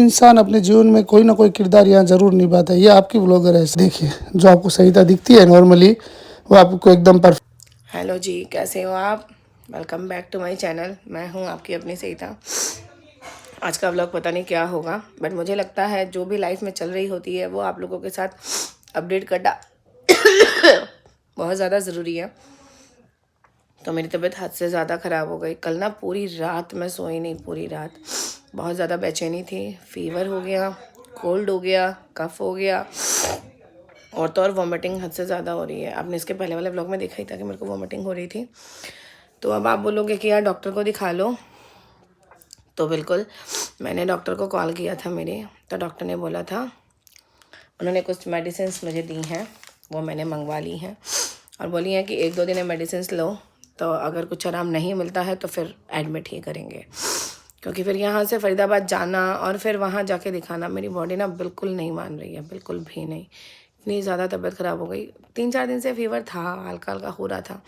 इंसान अपने जीवन में कोई ना कोई किरदार यहाँ जरूर निभाता है। ये आपकी ब्लॉगर है, देखिए जो आपको सहीता दिखती है नॉर्मली वो आपको एकदम परफेक्ट। हेलो जी, कैसे हो आप? Welcome back to my channel. मैं हूँ आपकी अपनी सहीता। आज का व्लॉग पता नहीं क्या होगा, बट मुझे लगता है जो भी लाइफ में चल रही होती है वो आप लोगों के साथ अपडेट करना बहुत ज़्यादा ज़रूरी है। तो मेरी तबीयत हद से ज़्यादा ख़राब हो गई। कल ना पूरी रात मैं सोई नहीं, पूरी रात बहुत ज़्यादा बेचैनी थी। फीवर हो गया, कोल्ड हो गया, कफ हो गया, और तो और वॉमिटिंग हद से ज़्यादा हो रही है। आपने इसके पहले वाले व्लॉग में देखा ही था कि मेरे को वॉमिटिंग हो रही थी। तो अब आप बोलोगे कि यार डॉक्टर को दिखा लो, तो बिल्कुल मैंने डॉक्टर को कॉल किया था मेरे, तो डॉक्टर ने बोला था, उन्होंने कुछ मेडिसिन मुझे दी हैं, वो मैंने मंगवा ली हैं और बोली हैं कि 1-2 दिन मेडिसिन लो, तो अगर कुछ आराम नहीं मिलता है तो फिर एडमिट ही करेंगे, क्योंकि फिर यहाँ से फरीदाबाद जाना और फिर वहाँ जाके दिखाना, मेरी बॉडी ना बिल्कुल नहीं मान रही है, बिल्कुल भी नहीं। इतनी ज़्यादा तबीयत ख़राब हो गई। 3-4 दिन से फीवर था, हल्का हल्का हो रहा था,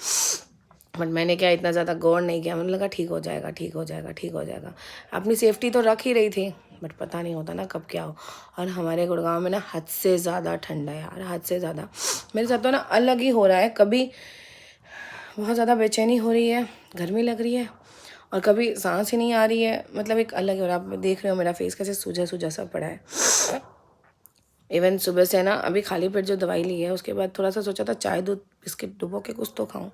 बट मैंने क्या इतना ज़्यादा गौर नहीं किया। मुझे लगा ठीक हो जाएगा, ठीक हो जाएगा, ठीक हो जाएगा। अपनी सेफ्टी तो रख ही रही थी, बट पता नहीं होता ना कब क्या हो। और हमारे गुड़गांव में ना हद से ज़्यादा ठंडा है यार, हद से ज़्यादा। मेरे साथ तो ना अलग ही हो रहा है, कभी बहुत ज़्यादा बेचैनी हो रही है, गर्मी लग रही है, और कभी सांस ही नहीं आ रही है। मतलब एक अलग ही हो रहा है। आप देख रहे हो मेरा फेस कैसे सूजा सूजा सा पड़ा है। इवन सुबह से ना अभी खाली पेट जो दवाई ली है उसके बाद थोड़ा सा सोचा था चाय दूध बिस्किट डुबो के कुछ तो खाऊं,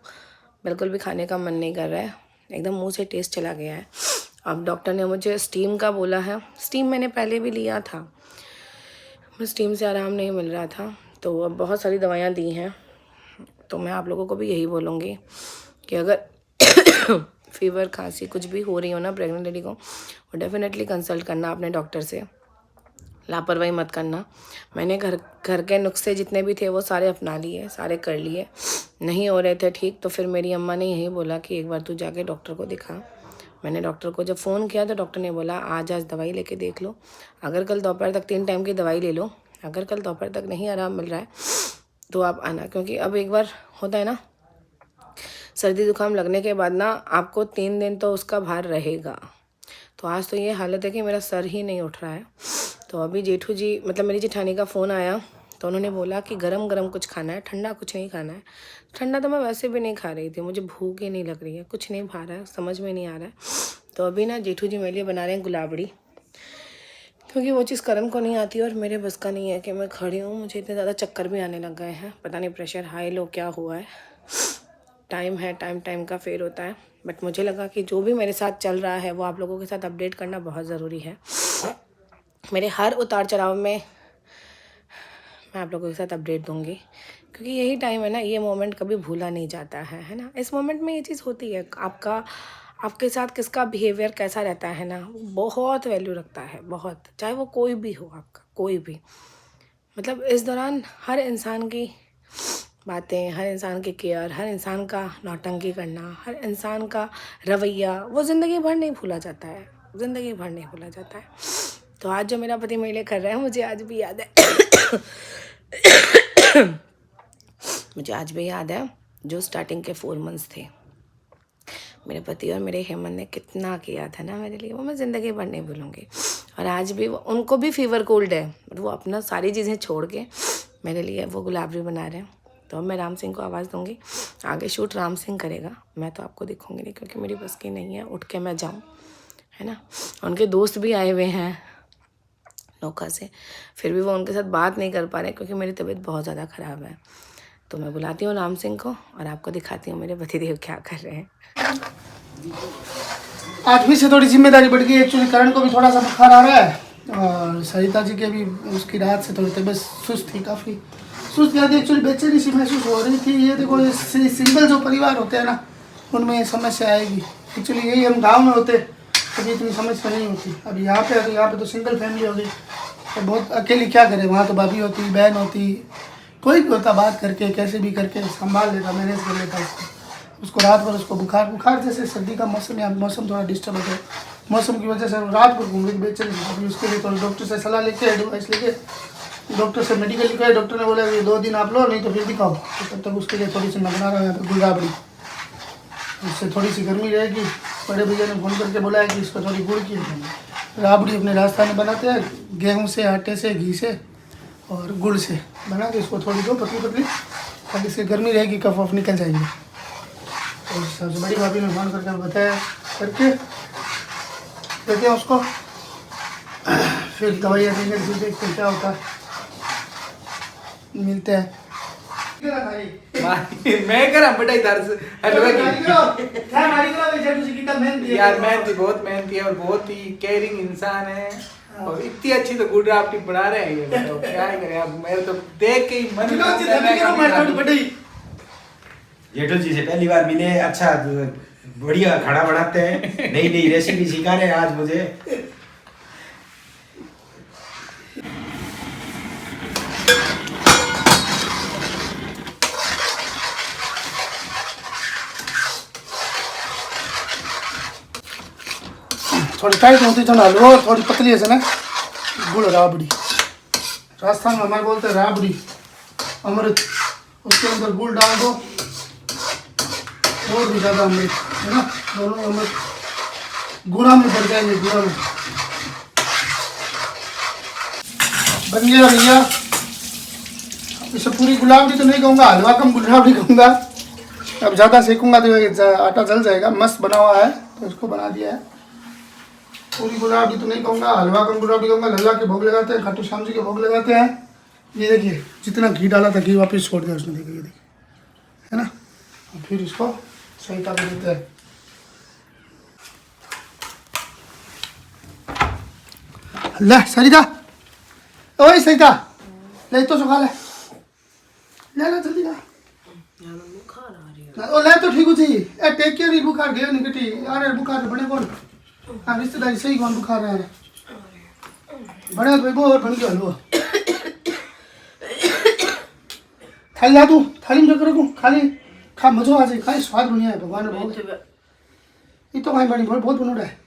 बिल्कुल भी खाने का मन नहीं कर रहा है, एकदम मुंह से टेस्ट चला गया है। अब डॉक्टर ने मुझे स्टीम का बोला है। स्टीम मैंने पहले भी लिया था, स्टीम से आराम नहीं मिल रहा था, तो अब बहुत सारी दवाइयाँ दी हैं। तो मैं आप लोगों को भी यही बोलूँगी कि अगर फीवर खांसी कुछ भी हो रही हो ना प्रेग्नेंट लेडी को, वो डेफिनेटली कंसल्ट करना अपने डॉक्टर से, लापरवाही मत करना। मैंने घर के नुस्खे जितने भी थे वो सारे अपना लिए, सारे कर लिए, नहीं हो रहे थे ठीक, तो फिर मेरी अम्मा ने यही बोला कि एक बार तू जाके डॉक्टर को दिखा। मैंने डॉक्टर को जब फ़ोन किया तो डॉक्टर ने बोला आज दवाई लेके देख लो, अगर कल दोपहर तक 3 टाइम की दवाई ले लो, अगर कल दोपहर तक नहीं आराम मिल रहा है तो आप आना, क्योंकि अब एक बार होता है ना सर्दी जुकाम लगने के बाद ना आपको 3 दिन तो उसका भार रहेगा। तो आज तो ये हालत है कि मेरा सर ही नहीं उठ रहा है। तो अभी जेठू जी मतलब मेरी जेठानी का फ़ोन आया, तो उन्होंने बोला कि गरम गरम कुछ खाना है, ठंडा कुछ नहीं खाना है। ठंडा तो मैं वैसे भी नहीं खा रही थी, मुझे भूख ही नहीं लग रही है, कुछ नहीं भा रहा है, समझ में नहीं आ रहा है। तो अभी ना जेठू जी मेरे लिए बना रहे हैं गुलाबड़ी, क्योंकि वो चीज़ करण को नहीं आती और मेरे बस का नहीं है कि मैं खड़ी हूँ। मुझे इतने ज़्यादा चक्कर भी आने लग गए हैं, पता नहीं प्रेशर हाई लो क्या हुआ है। टाइम है, टाइम का फेर होता है, बट मुझे लगा कि जो भी मेरे साथ चल रहा है वो आप लोगों के साथ अपडेट करना बहुत ज़रूरी है। मेरे हर उतार चढ़ाव में मैं आप लोगों के साथ अपडेट दूंगी, क्योंकि यही टाइम है ना, ये मोमेंट कभी भूला नहीं जाता है ना। इस मोमेंट में ये चीज़ होती है, आपके साथ किसका बिहेवियर कैसा रहता है ना, वो बहुत वैल्यू रखता है, बहुत, चाहे वो कोई भी हो, आपका कोई भी। मतलब इस दौरान हर इंसान की बातें, हर इंसान की केयर, हर इंसान का नौटंकी करना, हर इंसान का रवैया, वो ज़िंदगी भर नहीं भूला जाता है, ज़िंदगी भर नहीं भूला जाता है। तो आज जो मेरा पति मेरे लिए कर रहे हैं मुझे आज भी याद है मुझे आज भी याद है जो स्टार्टिंग के 4 मंथ्स थे, मेरे पति और मेरे हेमंत ने कितना किया था ना मेरे लिए, वो मैं ज़िंदगी भर नहीं भूलूँगी। और आज भी उनको भी फीवर कोल्ड है, बट वो अपना सारी चीज़ें छोड़ के मेरे लिए वो गुलाबरी बना रहे हैं। तो अब मैं राम सिंह को आवाज़ दूंगी, आगे शूट राम सिंह करेगा, मैं तो आपको दिखूंगी नहीं, क्योंकि मेरी बस की नहीं है उठ के मैं जाऊँ, है ना। उनके दोस्त भी आए हुए हैं नौका से, फिर भी वो उनके साथ बात नहीं कर पा रहे क्योंकि मेरी तबीयत बहुत ज़्यादा ख़राब है। तो मैं बुलाती हूँ राम सिंह को और आपको दिखाती हूँ मेरे पतिदेव क्या कर रहे हैं। आज भी से थोड़ी जिम्मेदारी बढ़ गई। एक्चुअली करण को भी थोड़ा सा बुखार आ रहा है और सरिता जी के भी उसकी रात से थोड़ी तबीयत सुस्त थी, काफ़ी सुस्त याद एक्चुअली बेचैनी सी महसूस हो रही थी। ये देखो ये सिंगल जो परिवार होते हैं ना उनमें समस्या आएगी। एक्चुअली यही हम गांव में होते अभी इतनी समस्या नहीं होती। अभी यहाँ पे तो सिंगल फैमिली हो गई, तो बहुत अकेली क्या करे। वहाँ तो भाभी होती, बहन होती, कोई भी होता, बात करके कैसे भी करके संभाल लेता, मैनेज कर लेता उसको। रात भर उसको बुखार जैसे सर्दी का मौसम है, मौसम थोड़ा डिस्टर्ब होता है, मौसम की वजह से रात को घूम रही बेचैनी। अभी उसके लिए थोड़ा डॉक्टर से सलाह लेके एडवाइस लेके डॉक्टर से मेडिकल लिखवाए। डॉक्टर ने बोला कि 2 दिन आप लो, नहीं तो फिर दिखाओ। तो तब तक उसके लिए थोड़ी सी मैं बना रहा हूँ यहाँ पर गुलाबड़ी, उससे थोड़ी सी गर्मी रहेगी। बड़े भैया ने फ़ोन करके बोला है कि इसको थोड़ी गुड़ की राबड़ी अपने राजस्थान में बनाते हैं, गेहूं से, आटे से, घी से और गुड़ से बना के इसको थोड़ी दो पतली पतली, ताकि इसकी गर्मी रहेगी, कफ वफ निकल जाएंगे। तो सबसे बड़ी भाभी ने फोन करके बताया करके देते हैं उसको, फिर दवाइयाँ देंगे, फिर देखते हैं क्या होता है, मिलते हैं। मैं करा बेटा इधर से हलवा की यार, मेहनती बहुत मेहनती है और बहुत ही केयरिंग इंसान है, और इतनी अच्छी तो गुड़ राबड़ी बना रहे हैं ये, बताओ क्या ही करें अब, मेरे तो देख के ही मन जेठू जी से पहली बार मिले, अच्छा बढ़िया खाना बनाते हैं, नई नई रेसिपी सिखा रहे हैं आज मुझे। थोड़ी टाइट होती तो हलवा, और थोड़ी पतली है ना गुड़ राबड़ी, राजस्थान में हमारे बोलते हैं राबड़ी, अमृत, उसके अंदर गुड़ डाल दो और भी ज़्यादा अमृत है ना, दोनों अमृत गुड़ा में बढ़ जाएंगे, गुड़ा में बन गया भैया। इसे पूरी गुलाबड़ी तो नहीं कहूँगा, हलवा कम गुलाबड़ी कहूँगा, अब ज़्यादा सेकूँगा तो आटा जल जाएगा। मस्त बना हुआ है तो इसको बना दिया है, पूरी गुलाबड़ी तो नहीं कहूँगा, हलवा कम गुलाबड़ी कहूँगा। लल्ला के भोग लगाते हैं, खाटू श्याम जी के भोग लगाते हैं। ये देखिए जितना घी डाला था, घी वापस छोड़ दिया उसने, देखिए ये देखिए है ना। और फिर इसको सहिता को देते हैं। ले सरिता, ओए सहिता, ले तो सुखा ले, ले जल्दी ला। ओ ले तो ठीक थी, ए टेक के भी बुखार गयो निकटी, अरे बुखार बने कौन, हाँ रिश्तेदारी सही कौन बुखार है बड़े भाई वो और बन गया हलवा। थाली ला तू, थाली में रखो, खाली खा, मजो आ जाए, खाली स्वाद बढ़िया है, भगवान ने बहुत ये तो भाई बड़ी बहुत बनोड़ा है,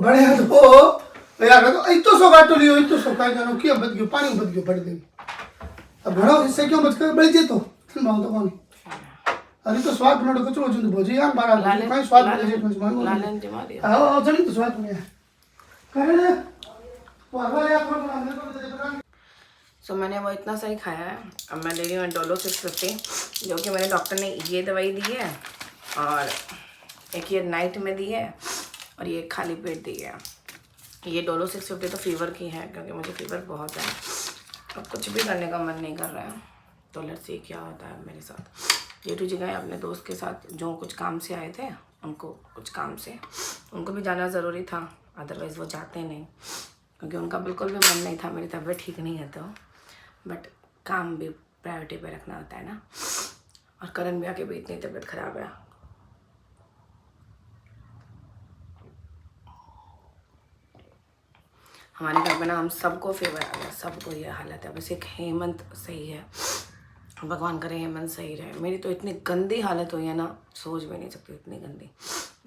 बड़े हाथ वो यार तो इतो सो काटो लियो, इतो सो काय करो कि बच गयो, पानी बच गयो, पड़ गई। अब बड़ो इससे क्यों बच कर बड़ी जे तो मांग तो कौन, अरे तो स्वाद बनोड़ो कचरो जुंद भोजी यार बारा काय स्वाद बने जे मांगो लालन जे मारी हां जणी तो स्वाद बने करे ले वो हवा या पर अंदर को दे बता। सो मैंने वो इतना सही खाया है। अब मैं ले रही हूँ डोलो 650, जो कि मेरे डॉक्टर ने ये दवाई दी है, और एक ये नाइट में दी है, और ये खाली पेट दी है। ये डोलो 650 तो फीवर की है, क्योंकि मुझे फीवर बहुत है, अब कुछ भी करने का मन नहीं कर रहा है। तो लेट्स सी क्या होता है मेरे साथ। जेठू जी गए अपने दोस्त के साथ, जो कुछ काम से आए थे, उनको कुछ काम से उनको भी जाना ज़रूरी था, अदरवाइज़ वो जाते नहीं, क्योंकि उनका बिल्कुल भी मन नहीं था। मेरी तबीयत ठीक नहीं है तो, बट काम भी प्रायोरिटी पे रखना होता है ना। और करण भैया की भी इतनी तबीयत ख़राब है। हमारे घर में ना हम सबको फेवर आ गया, सबको ये हालत है। बस एक हेमंत सही है, भगवान करे हेमंत सही रहे। मेरी तो इतनी गंदी हालत हुई है ना, सोच भी नहीं सकती, इतनी गंदी।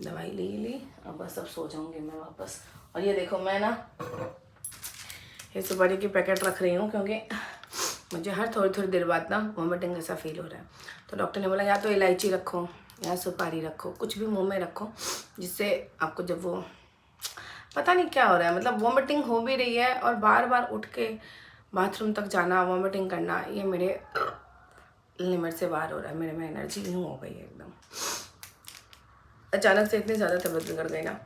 दवाई ली अब बस अब सो जाऊँगी मैं वापस। और ये देखो मैं ना ये सुपारी की पैकेट रख रही हूँ, क्योंकि मुझे हर थोड़ी थोड़ी देर बाद ना वॉमिटिंग जैसा फील हो रहा है। तो डॉक्टर ने बोला या तो इलायची रखो या सुपारी रखो, कुछ भी मुंह में रखो, जिससे आपको जब वो पता नहीं क्या हो रहा है, मतलब वॉमिटिंग हो भी रही है और बार बार उठ के बाथरूम तक जाना, वॉमिटिंग करना, ये मेरे लिमिट से बाहर हो रहा है। मेरे में एनर्जी यूँ हो गई है एकदम, अचानक से इतनी ज़्यादा तबीयत बिगड़ गई ना।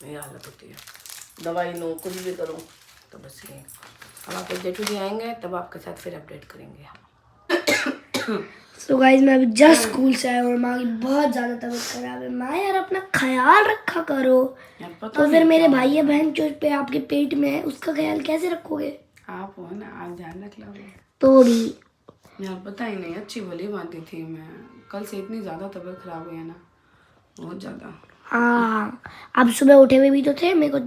ये हालत होती है, दवाई लूँ कुछ भी करूँ तो बस ये। अब आपके जेठू जी आएंगे तब आपके साथ फिर अपडेट करेंगे। सो गाइस मैं अभी जस्ट स्कूल से आया और माँ की बहुत ज़्यादा तबीयत खराब है। माँ यार अपना ख्याल रखा करो। तो फिर मेरे भाई या बहन जो पे आपके पेट में है उसका ख्याल कैसे रखोगे? आप हो ना, आप ध्यान रख लोगे तो भी यार, पता ही नहीं, अच्छी भली बातें थी। मैं कल से इतनी ज़्यादा तबीयत खराब हुई है ना, बहुत ज़्यादा। हाँ आप सुबह उठे हुए भी तो थे मेरे को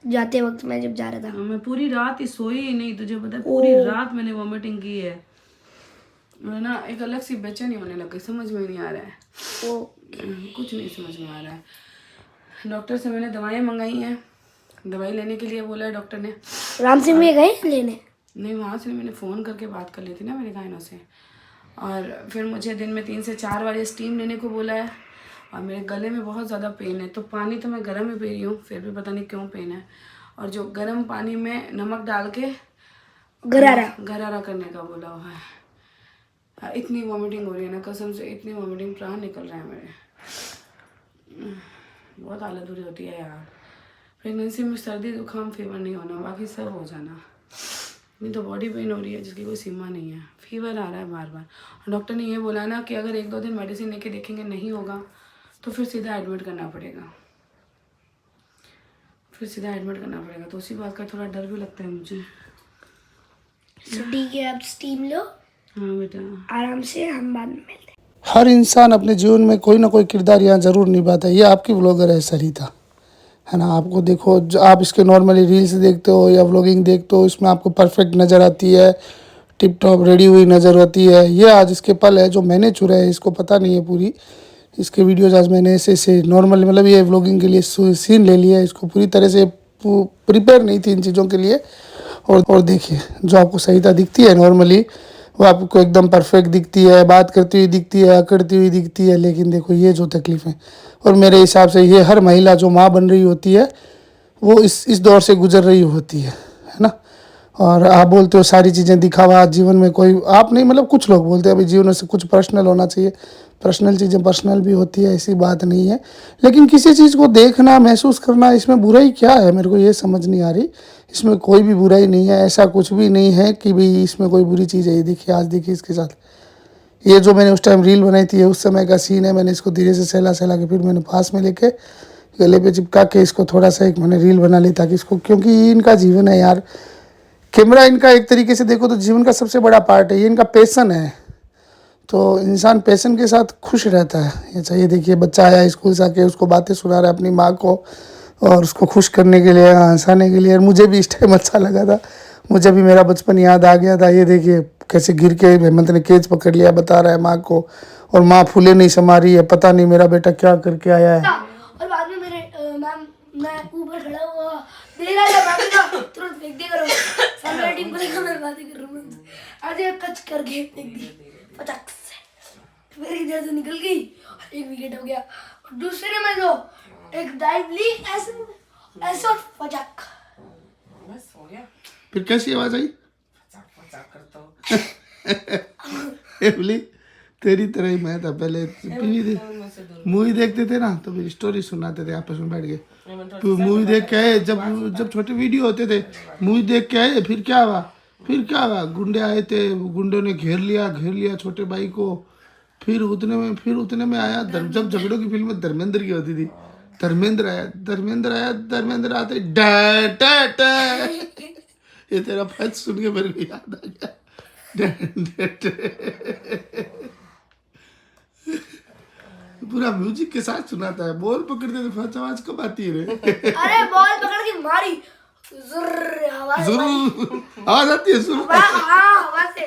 जाते वक्त, मैं जब जा रहा था। मैं पूरी रात ही सोई ही नहीं, तुझे पता है पूरी रात मैंने वॉमिटिंग की है। मैं ना एक अलग सी बेचैनी होने लग गई, समझ में नहीं आ रहा है, कुछ नहीं समझ में आ रहा है। डॉक्टर से मैंने दवाइयाँ मंगाई हैं, दवाई लेने के लिए बोला है डॉक्टर ने। राम सिंह में गए लेने? नहीं, वहाँ से मैंने फ़ोन करके बात कर ली थी ना मेरे गायनों से, और फिर मुझे दिन में 3 से 4 बार स्टीम लेने को बोला है, और मेरे गले में बहुत ज़्यादा पेन है। तो पानी तो मैं गर्म ही पी रही हूँ, फिर भी पता नहीं क्यों पेन है। और जो गर्म पानी में नमक डाल के गरारा करने का बोला हुआ है। इतनी वॉमिटिंग हो रही है ना, कसम से इतनी वॉमिटिंग, प्राण निकल रहे हैं मेरे। बहुत हालत बुरी होती है यार। प्रेगनेंसी में सर्दी जुकाम फीवर नहीं होना, बाकी सब हो जाना। नहीं तो बॉडी पेन हो रही है जिसकी कोई सीमा नहीं है, फीवर आ रहा है बार बार। और डॉक्टर ने ये बोला ना कि अगर 1-2 दिन मेडिसिन लेके देखेंगे नहीं होगा तो फिर सीधा एडमिट करना पड़ेगा, तो उसी बात का थोड़ा डर भी लगता है मुझे। ठीक है, अब स्टीम लो। हाँ बेटा, आराम से, हम बाद में मिलते हैं। हर इंसान अपने जीवन में कोई ना कोई किरदार यहाँ ज़रूर निभाता है। ये आपकी व्लॉगर है सरिता, है ना। आपको देखो, जो आप इसके नॉर्मली रील्स देखते हो या व्लॉगिंग देखते हो, इसमें आपको परफेक्ट नज़र आती है, टिप टॉप रेडी हुई नज़र आती है। ये आज इसके पल है जो मैंने चुरा है, इसको पता नहीं है पूरी। इसके वीडियोज़ आज मैंने ऐसे नॉर्मल, मतलब ये व्लॉगिंग के लिए सीन ले लिया है। इसको पूरी तरह से प्रिपेयर नहीं थी इन चीज़ों के लिए। और देखिए, जो आपको सरिता दिखती है नॉर्मली, वो आपको एकदम परफेक्ट दिखती है, बात करती हुई दिखती है, अकड़ती हुई दिखती है। लेकिन देखो ये जो तकलीफ़ें, और मेरे हिसाब से ये हर महिला जो माँ बन रही होती है वो इस दौर से गुजर रही होती है ना। और आप बोलते हो सारी चीज़ें दिखावा, जीवन में कोई आप नहीं, मतलब कुछ लोग बोलते हैं भाई जीवन में से कुछ पर्सनल होना चाहिए। पर्सनल चीज़ें पर्सनल भी होती है, ऐसी बात नहीं है। लेकिन किसी चीज़ को देखना, महसूस करना, इसमें बुराई क्या है, मेरे को ये समझ नहीं आ रही। इसमें कोई भी बुराई नहीं है, ऐसा कुछ भी नहीं है कि भाई इसमें कोई बुरी चीज़ है। ये देखिए, आज देखिए इसके साथ, ये जो मैंने उस टाइम रील बनाई थी, ये उस समय का सीन है। मैंने इसको धीरे से सहला के फिर मैंने पास में लेके गले पे चिपका के इसको थोड़ा सा एक मैंने रील बना ली, ताकि इसको, क्योंकि ये इनका जीवन है यार। कैमरा इनका एक तरीके से देखो तो जीवन का सबसे बड़ा पार्ट है, ये इनका पैशन है। तो इंसान पैशन के साथ खुश रहता है। ये चाहिए, देखिए बच्चा आया स्कूल से आके, उसको बातें सुना रहा है अपनी माँ को, और उसको खुश करने के लिए, हंसाने के लिए। और मुझे भी इस टाइम अच्छा लगा था, मुझे भी मेरा बचपन याद आ गया था। ये देखिए कैसे गिर के हेमंत ने केज पकड़ लिया, बता रहा है माँ को, और माँ फूले नहीं समा रही है, पता नहीं मेरा बेटा क्या करके आया है। और बाद में मेरे मैम, मैं ऊपर खड़ा हुआ दे रहा था, तुरंत फेंक दिया करो। सामने टीम को देखा, मैं बातें कर रहा हूँ, आज ये कच करके फेंक दी फटक से, मेरी इधर से निकल गई और 1 विकेट हो गया। और दूसरे में जो एक डाइव ली, ऐसे और फटक, बस हो गया। फिर कैसी आवाज़ आई? करता हूँ एवली, तेरी तरह ही मैं था पहले। मूवी देखते थे ना, तो मेरी स्टोरी सुनाते थे आपस में बैठ के। तो मूवी देख के आए, जब छोटे वीडियो होते थे, मूवी देख के आए, फिर क्या हुआ, गुंडे आए थे, गुंडों ने घेर लिया छोटे भाई को। फिर उतने में आया, जब झगड़ों की फिल्म में धर्मेंद्र की होती थी, धर्मेंद्र आते ये तेरा फच सुन के मेरे को याद आ गया। पूरा म्यूजिक के साथ सुनाता है। बॉल पकड़ते तो फच आवाज कब आती है रे? अरे बॉल पकड़ के मारी, जुर्र आवाज आती है, हवा से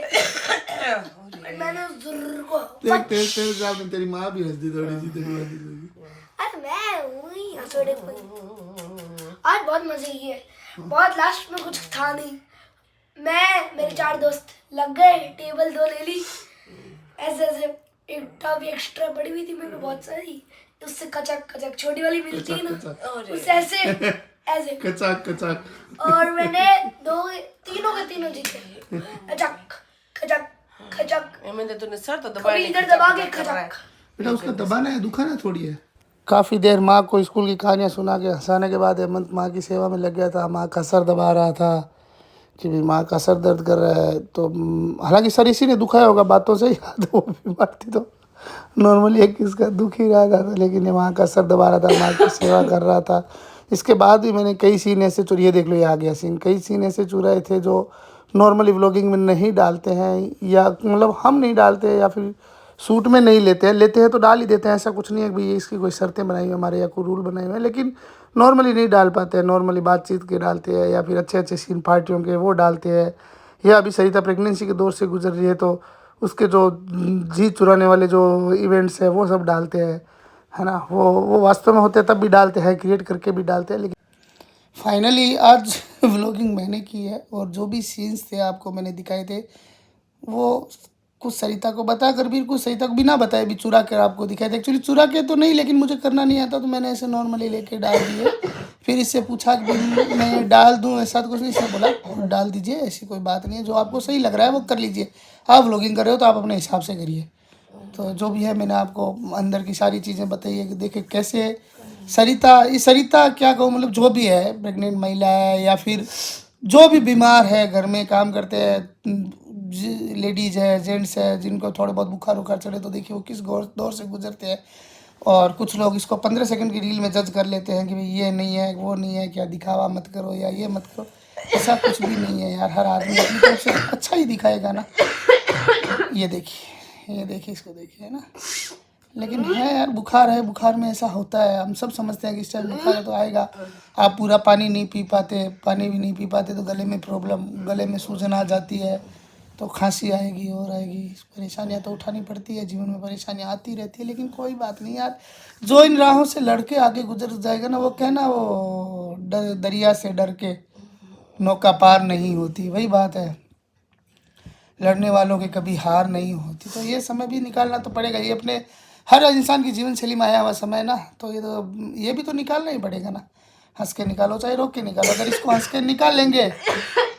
मैंने जुर्र को तेरे सामने तेरी माँ भी हंस दी थोड़ी सी, तेरी माँ। अरे मैं वही हंसोड़े आज बहुत मजे किए, बहुत लास्ट में कुछ था नहीं। मैं, मेरे 4 दोस्त लग गए, टेबल 2 ले ली, ऐसे एक टॉप एक्स्ट्रा पड़ी हुई थी मेरे पे बहुत सारी, उससे कचक छोटी वाली मिलती है ना, उससे ऐसे कचाक और मैंने तीनों जीते। खचक मैंने तूने सर तो कभी इधर दबा के खचक। बेटा उसका दबाना है, दुखाना थोड़ी है। काफ़ी देर माँ को स्कूल की कहानियाँ सुना के हंसाने के बाद हेमंत माँ की सेवा में लग गया था। माँ का सर दबा रहा था कि भी माँ का सर दर्द कर रहा है। तो हालांकि सर इसी ने दुखाया होगा, बातों से याद, वो बीमार थी तो नॉर्मली एक इसका दुख ही रहा था। लेकिन ये माँ का सर दबा रहा था, माँ की सेवा कर रहा था। इसके बाद भी मैंने कई सीन ऐसे ये देख लो, ये आ गया सीन, कई सीन ऐसे चुराए थे जो नॉर्मली व्लॉगिंग में नहीं डालते हैं, या मतलब हम नहीं डालते, या फिर शूट में नहीं लेते हैं तो डाल ही देते हैं। ऐसा कुछ नहीं है कि इसकी कोई शर्तें बनाई हुई हमारे या कोई रूल बनाए हुए हैं, लेकिन नॉर्मली नहीं डाल पाते हैं। नॉर्मली बातचीत के डालते हैं, या फिर अच्छे सीन पार्टियों के वो डालते हैं, या अभी सरिता प्रेगनेंसी के दौर से गुजर रही है तो उसके जो जी चुराने वाले जो इवेंट्स है वो सब डालते हैं, है ना। वो वास्तव में होते हैं तब भी डालते हैं, क्रिएट करके भी डालते हैं। लेकिन फाइनली आज व्लॉगिंग मैंने की है और जो भी सीन्स थे आपको मैंने दिखाए थे वो कुछ सरिता को बताकर भी कुछ सरिता को बिना बताए भी चुरा कर आपको दिखाए थे। एक्चुअली चुरा के तो नहीं, लेकिन मुझे करना नहीं आता तो मैंने ऐसे नॉर्मली लेके डाल दिए। फिर इससे पूछा कि मैं डाल दूं, ऐसा तो कुछ नहीं। इसने बोला डाल दीजिए, ऐसी कोई बात नहीं है, जो आपको सही लग रहा है वो कर लीजिए। आप व्लॉगिंग कर रहे हो तो आप अपने हिसाब से करिए। तो जो भी है मैंने आपको अंदर की सारी चीज़ें बताई है कि देखिए कैसे सरिता क्या कहूँ, मतलब जो भी है प्रेग्नेंट महिला है या फिर जो भी बीमार है, घर में काम करते हैं लेडीज़ है, जेंट्स है, जिनको थोड़े बहुत बुखार उखार चढ़े तो देखिए वो किस दौर से गुजरते हैं। और कुछ लोग इसको 15 सेकंड की रील में जज कर लेते हैं कि भाई ये नहीं है, वो नहीं है, क्या दिखावा मत करो या ये मत करो। ऐसा कुछ भी नहीं है यार, हर आदमी अपनी तरफ से अच्छा ही दिखाएगा ना। ये देखिए इसको देखिए, है ना। लेकिन है यार, बुखार है, बुखार में ऐसा होता है। हम सब समझते हैं कि इस टाइम बुखार है तो आएगा। आप पूरा पानी नहीं पी पाते, पानी भी नहीं पी पाते तो गले में प्रॉब्लम, गले में सूजन आ जाती है, तो खांसी आएगी और आएगी। परेशानियां तो उठानी पड़ती है, जीवन में परेशानियां आती रहती है, लेकिन कोई बात नहीं यार। जो इन राहों से लड़के आगे गुजर जाएगा ना, वो कहना वो दरिया से डर के नौका पार नहीं होती, वही बात है। लड़ने वालों की कभी हार नहीं होती। तो ये समय भी निकालना तो पड़ेगा। ये अपने हर इंसान की जीवन शैली में आया हुआ समय ना, तो ये भी तो निकालना ही पड़ेगा ना। हंस के निकालो चाहे रोक के निकालो, अगर इसको हंस के निकाल लेंगे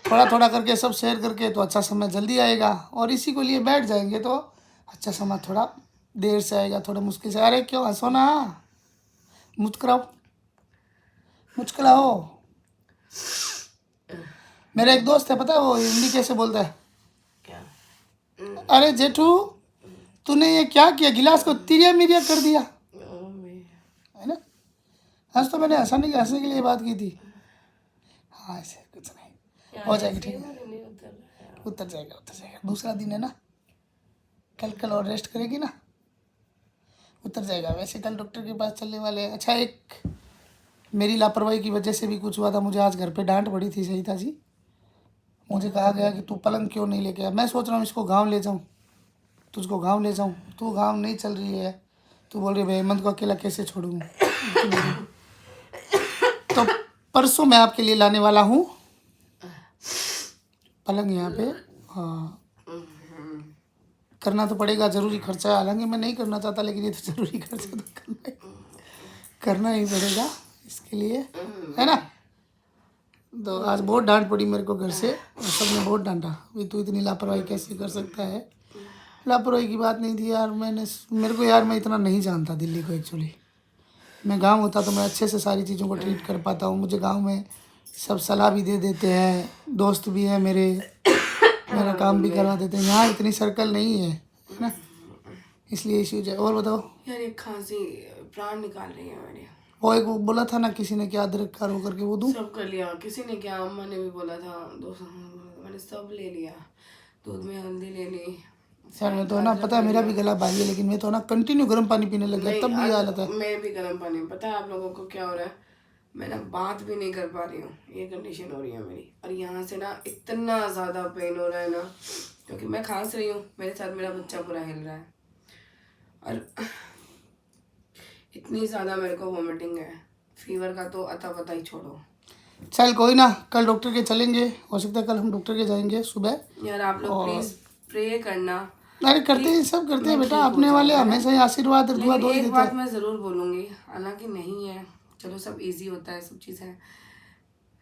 थोड़ा थोड़ा करके सब शेयर करके तो अच्छा समय जल्दी आएगा। और इसी को लिए बैठ जाएंगे तो अच्छा समय थोड़ा देर से आएगा, थोड़ा मुश्किल से। अरे क्यों हंसो ना, मुस्कुराओ। मेरा एक दोस्त है, पता है वो हिंदी कैसे बोलता है? क्या? अरे जेठू तूने ये क्या किया, गिलास को तिरिया मिरिया कर दिया, है ना। आज तो मैंने हंसने के लिए बात की थी। हाँ ऐसे कुछ नहीं, हो जाएगी, ठीक है, उतर जाएगा। दूसरा दिन है ना, कल और रेस्ट करेगी ना, उतर जाएगा। वैसे कल डॉक्टर के पास चलने वाले हैं। अच्छा, एक मेरी लापरवाही की वजह से भी कुछ हुआ था। मुझे आज घर पे डांट पड़ी थी सरिता जी। मुझे कहा गया कि तू पलंग क्यों नहीं लेके आया। मैं सोच रहा हूँ इसको गाँव ले जाऊँ, तुझको गाँव ले जाऊँ। तू गाँव नहीं चल रही है, तू बोल रही है भाई हेमंत को अकेला कैसे छोड़ूँ। तो परसों मैं आपके लिए लाने वाला हूँ पलंग यहाँ पे। हाँ, करना तो पड़ेगा, ज़रूरी खर्चा है। हालांकि मैं नहीं करना चाहता, लेकिन ये तो ज़रूरी खर्चा तो करना ही पड़ेगा इसके लिए, है ना। तो आज बहुत डांट पड़ी मेरे को घर से, और सबने बहुत डांटा, भी तू इतनी लापरवाही कैसे कर सकता है। लापरवाही की बात नहीं थी यार, मेरे को यार, मैं इतना नहीं जानता दिल्ली को। एक्चुअली मैं गांव होता तो मैं अच्छे से सारी चीज़ों को ट्रीट कर पाता हूँ। मुझे गांव में सब सलाह भी दे देते हैं, दोस्त भी है मेरे, मेरा काम भी करवा देते हैं। यहाँ इतनी सर्कल नहीं है ना, इसलिए इश्यूज है। और बताओ यार, एक खांसी प्राण निकाल रही है मेरे। वो एक वो बोला था ना किसी ने, क्या अदरक का रो करके वो दूँ, सब कर लिया किसी ने, क्या अम्मा ने भी बोला था, मैंने सब ले लिया। दूध में हल्दी ले ली। यार मैं तो ना, पता है मेरा भी गला भारी है, लेकिन मैं तो ना कंटिन्यू गर्म पानी पीने लग गया, तब भी ये हालत है। मैं भी गर्म पानी, पता है आप लोगों को क्या हो रहा है, मैं ना बात भी नहीं कर पा रही हूँ, ये कंडीशन हो रही है मेरी। और यहाँ से ना इतना ज़्यादा पेन हो रहा है ना, क्योंकि मैं खांस रही हूँ, मेरे साथ मेरा बच्चा पूरा हिल रहा है, और इतनी ज़्यादा मेरे को वॉमिटिंग है। फीवर का तो अता पता ही छोड़ो। चल कोई ना, कल डॉक्टर के चलेंगे, हो सकता है कल हम डॉक्टर के जाएंगे सुबह। यार आप लोग प्लीज प्रे करना। अरे करते हैं, सब करते हैं बेटा, अपने वाले हमेशा ही आशीर्वाद और दुआ दो ही एक देते बात हैं। मैं ज़रूर बोलूँगी, हालांकि नहीं है, चलो सब इजी होता है, सब चीज़ें,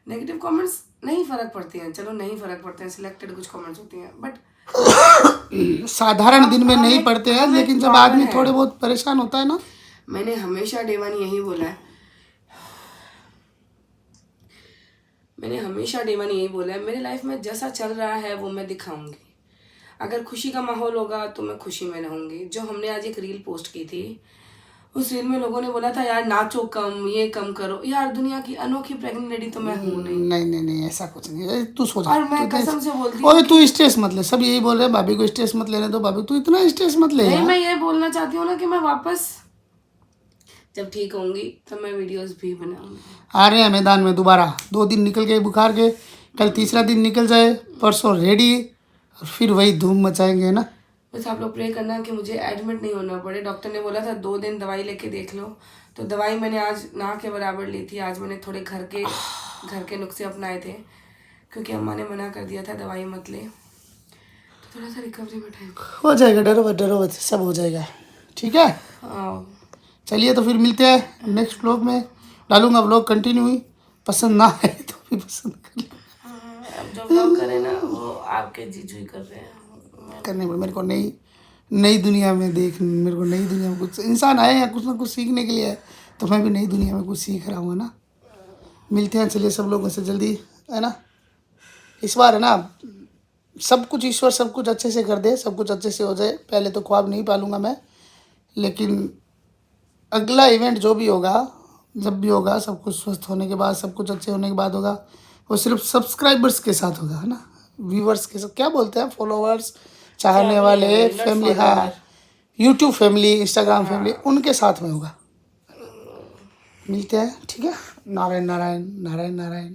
नेगेटिव कमेंट्स नहीं फ़र्क पड़ती हैं, चलो नहीं फ़र्क पड़ते हैं, सिलेक्टेड कुछ कमेंट्स होती हैं, बट साधारण दिन में नहीं पड़ते हैं, लेकिन जब आदमी थोड़े बहुत परेशान होता है ना। मैंने हमेशा डे वन यही बोला है, मैंने हमेशा डे वन यही बोला है, मेरे लाइफ में जैसा चल रहा है वो मैं दिखाऊंगी। अगर खुशी का माहौल होगा तो मैं खुशी में रहूंगी। जो हमने आज एक रील पोस्ट की थी, उस रील में लोगों ने बोला था यार नाचो कम, ये कम करो। यार दुनिया की अनोखी प्रेग्नेंट लेडी तो मैं हूँ नहीं। नहीं ऐसा कुछ नहीं, तू सो जा। और मैं कसम से बोलती हूँ, ओए तू स्ट्रेस मत ले, सब यही बोल रहे हैं भाभी को स्ट्रेस मत लेने दो, भाभी तू इतना स्ट्रेस मत ले। नहीं, मैं ये बोलना चाहती हूँ ना कि मैं वापस जब ठीक होंगी तो मैं वीडियोस भी बनाऊंगी। आ रहे हैं मैदान में दोबारा, 2 दिन निकल गए बुखार के, कल तीसरा दिन निकल जाए, परसों रेडी, और फिर वही धूम मचाएंगे ना। बस आप लोग प्रे करना कि मुझे एडमिट नहीं होना पड़े। डॉक्टर ने बोला था 2 दिन दवाई लेके देख लो, तो दवाई मैंने आज ना के बराबर ली थी। आज मैंने थोड़े घर के घर के नुस्खे अपनाए थे, क्योंकि अम्मा ने मना कर दिया था दवाई मत ले, तो थोड़ा सा रिकवरी में टाइम। हो जाएगा, डरो मत, सब हो जाएगा, ठीक है। हाँ, चलिए तो फिर मिलते हैं नेक्स्ट व्लॉग में। डालूंगा व्लॉग कंटिन्यू ही, पसंद ना आए तो भी पसंद कर लो। अब जो व्लॉग करे ना वो आपके जीजू ही कर रहे हैं। करने में मेरे को नई दुनिया में मेरे को नई दुनिया में कुछ इंसान आए हैं कुछ ना कुछ सीखने के लिए, तो मैं भी नई दुनिया में कुछ सीख रहा हूँ ना। मिलते हैं चलिए सब लोगों से जल्दी, है ना। इस बार है ना, सब कुछ ईश्वर सब कुछ अच्छे से कर दे, सब कुछ अच्छे से हो जाए। पहले तो ख्वाब नहीं पालूंगा मैं, लेकिन अगला इवेंट जो भी होगा, जब भी होगा, सब कुछ स्वस्थ होने के बाद, सब कुछ अच्छे होने के बाद होगा, वो सिर्फ सब्सक्राइबर्स के साथ होगा, है ना। व्यूवर्स के साथ, क्या बोलते हैं, फॉलोवर्स, चाहने वाले, फैमिली, हाँ, यूट्यूब फैमिली, इंस्टाग्राम फैमिली, उनके साथ में होगा। मिलते हैं, ठीक है। नारायण नारायण नारायण नारायण।